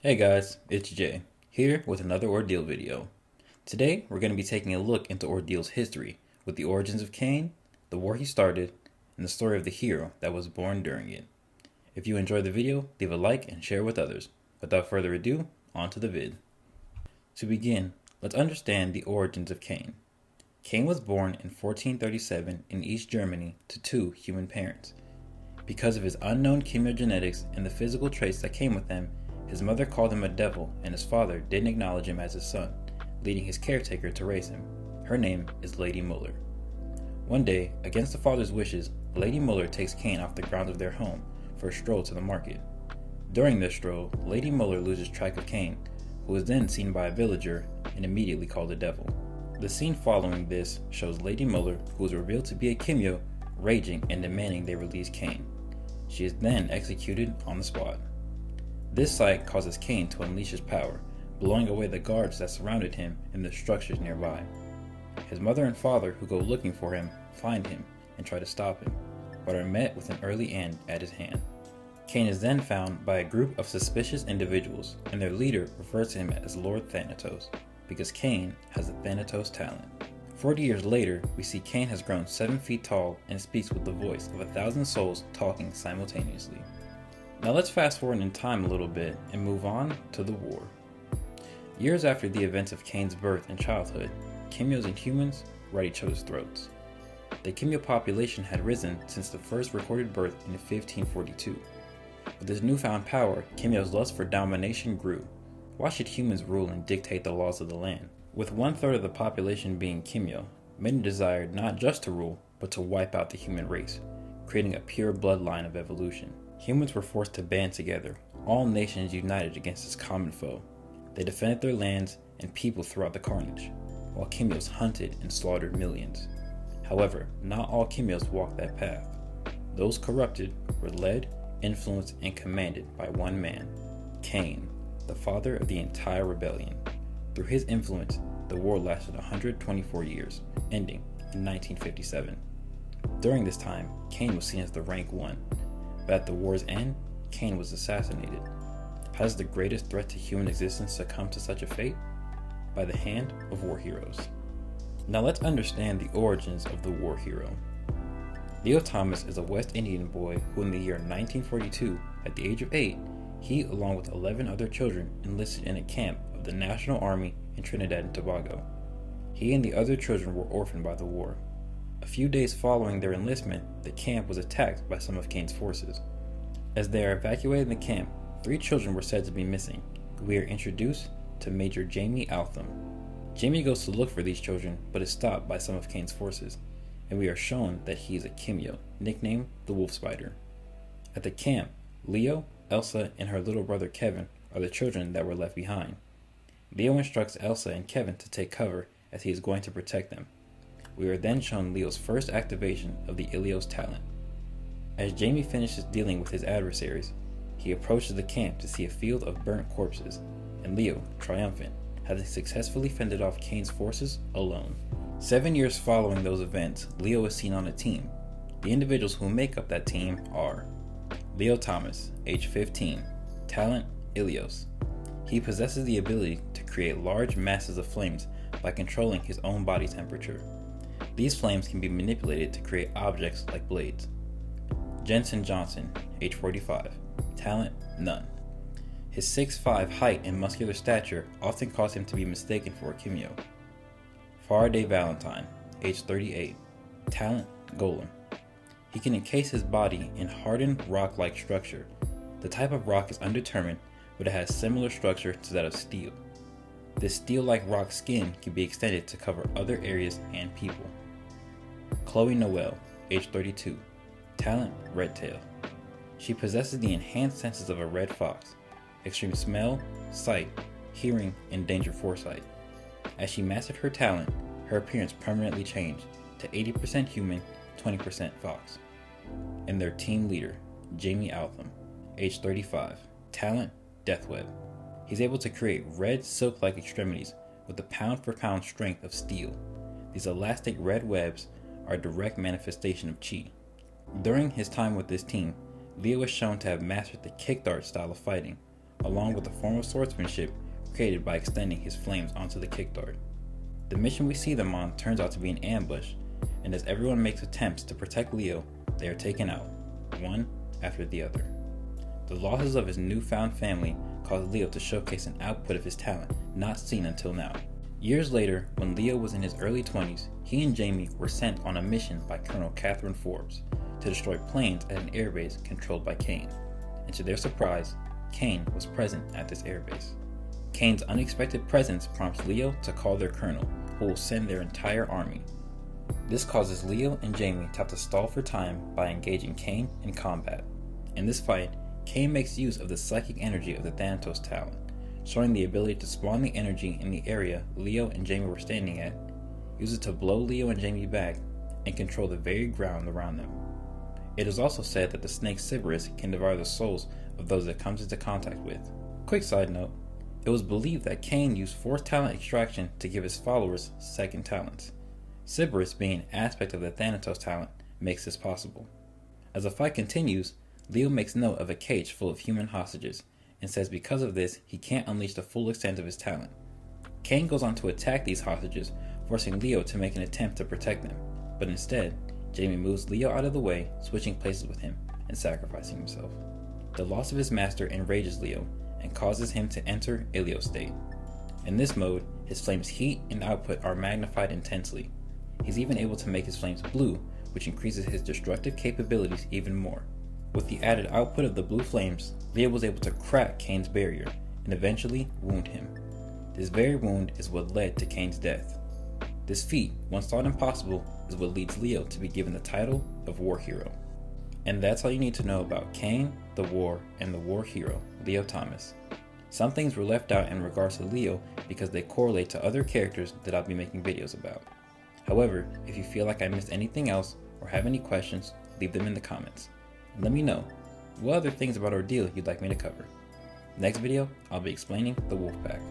Hey guys, it's Jay, here with another Ordeal video. Today we're going to be taking a look into Ordeal's history with the origins of Cain, the war he started, and the story of the hero that was born during it. If you enjoyed the video, leave a like and share with others. Without further ado, on to the vid. To begin, let's understand the origins of Cain. Cain was born in 1437 in East Germany to two human parents. Because of his unknown chemogenetics and the physical traits that came with them, his mother called him a devil, and his father didn't acknowledge him as his son, leading his caretaker to raise him. Her name is Lady Muller. One day, against the father's wishes, Lady Muller takes Cain off the grounds of their home for a stroll to the market. During this stroll, Lady Muller loses track of Cain, who is then seen by a villager and immediately called a devil. The scene following this shows Lady Muller, who is revealed to be a Kimyo, raging and demanding they release Cain. She is then executed on the spot. This sight causes Cain to unleash his power, blowing away the guards that surrounded him and the structures nearby. His mother and father, who go looking for him, find him and try to stop him, but are met with an early end at his hand. Cain is then found by a group of suspicious individuals, and their leader refers to him as Lord Thanatos, because Cain has the Thanatos talent. 40 years later, we see Cain has grown 7 feet tall and speaks with the voice of 1,000 souls talking simultaneously. Now let's fast forward in time a little bit and move on to the war. Years after the events of Cain's birth and childhood, Kimyos and humans were at each other's throats. The Kimyo population had risen since the first recorded birth in 1542. With this newfound power, Kimyo's lust for domination grew. Why should humans rule and dictate the laws of the land? With 1/3 of the population being Kimyo, many desired not just to rule, but to wipe out the human race, creating a pure bloodline of evolution. Humans were forced to band together, all nations united against this common foe. They defended their lands and people throughout the carnage, while Kimyos hunted and slaughtered millions. However, not all Kimyos walked that path. Those corrupted were led, influenced, and commanded by one man, Cain, the father of the entire rebellion. Through his influence, the war lasted 124 years, ending in 1957. During this time, Cain was seen as the rank one, but at the war's end, Cain was assassinated. How does the greatest threat to human existence succumb to such a fate? By the hand of war heroes. Now let's understand the origins of the war hero. Leo Thomas is a West Indian boy who in the year 1942, at the age of 8, he along with 11 other children enlisted in a camp of the National Army in Trinidad and Tobago. He and the other children were orphaned by the war. A few days following their enlistment, the camp was attacked by some of Cain's forces. As they are evacuating the camp, 3 children were said to be missing. We are introduced to Major Jamie Altham. Jamie goes to look for these children, but is stopped by some of Cain's forces, and we are shown that he is a Kimyo, nicknamed the Wolf Spider. At the camp, Leo, Elsa, and her little brother Kevin are the children that were left behind. Leo instructs Elsa and Kevin to take cover as he is going to protect them. We are then shown Leo's first activation of the Ilios talent. As Jamie finishes dealing with his adversaries, he approaches the camp to see a field of burnt corpses, and Leo, triumphant, having successfully fended off Cain's forces alone. 7 years following those events, Leo is seen on a team. The individuals who make up that team are Leo Thomas, age 15, talent Ilios. He possesses the ability to create large masses of flames by controlling his own body temperature. These flames can be manipulated to create objects like blades. Jensen Johnson, age 45, talent none. His 6'5" height and muscular stature often cause him to be mistaken for a Kimyo. Faraday Valentine, age 38, talent golem. He can encase his body in hardened rock-like structure. The type of rock is undetermined, but it has similar structure to that of steel. This steel-like rock skin can be extended to cover other areas and people. Chloe Noel, age 32, talent Redtail. She possesses the enhanced senses of a red fox, extreme smell, sight, hearing, and danger foresight. As she mastered her talent, her appearance permanently changed to 80% human, 20% fox. And their team leader, Jamie Altham, age 35, talent Deathweb. He's able to create red silk-like extremities with the pound-for-pound strength of steel. These elastic red webs are a direct manifestation of chi. During his time with this team, Leo is shown to have mastered the kick dart style of fighting, along with a form of swordsmanship created by extending his flames onto the kick dart. The mission we see them on turns out to be an ambush, and as everyone makes attempts to protect Leo, they are taken out, one after the other. The losses of his newfound family caused Leo to showcase an output of his talent not seen until now. Years later, when Leo was in his early 20s, he and Jamie were sent on a mission by Colonel Catherine Forbes to destroy planes at an airbase controlled by Cain, and to their surprise, Cain was present at this airbase. Cain's unexpected presence prompts Leo to call their colonel, who will send their entire army. This causes Leo and Jamie to have to stall for time by engaging Cain in combat. In this fight, Cain makes use of the psychic energy of the Thanatos talent, showing the ability to spawn the energy in the area Leo and Jamie were standing at, use it to blow Leo and Jamie back, and control the very ground around them. It is also said that the snake Cerberus can devour the souls of those it comes into contact with. Quick side note, it was believed that Cain used fourth talent extraction to give his followers second talents. Cerberus, being an aspect of the Thanatos talent, makes this possible. As the fight continues, Leo makes note of a cage full of human hostages, and says because of this, he can't unleash the full extent of his talent. Cain goes on to attack these hostages, forcing Leo to make an attempt to protect them, but instead, Jamie moves Leo out of the way, switching places with him, and sacrificing himself. The loss of his master enrages Leo, and causes him to enter Ilio state. In this mode, his flame's heat and output are magnified intensely. He's even able to make his flames blue, which increases his destructive capabilities even more. With the added output of the blue flames, Leo was able to crack Cain's barrier, and eventually wound him. This very wound is what led to Cain's death. This feat, once thought impossible, is what leads Leo to be given the title of War Hero. And that's all you need to know about Cain, the War, and the War Hero, Leo Thomas. Some things were left out in regards to Leo because they correlate to other characters that I'll be making videos about. However, if you feel like I missed anything else or have any questions, leave them in the comments. And let me know what other things about Ordeal you'd like me to cover. Next video, I'll be explaining the Wolfpack.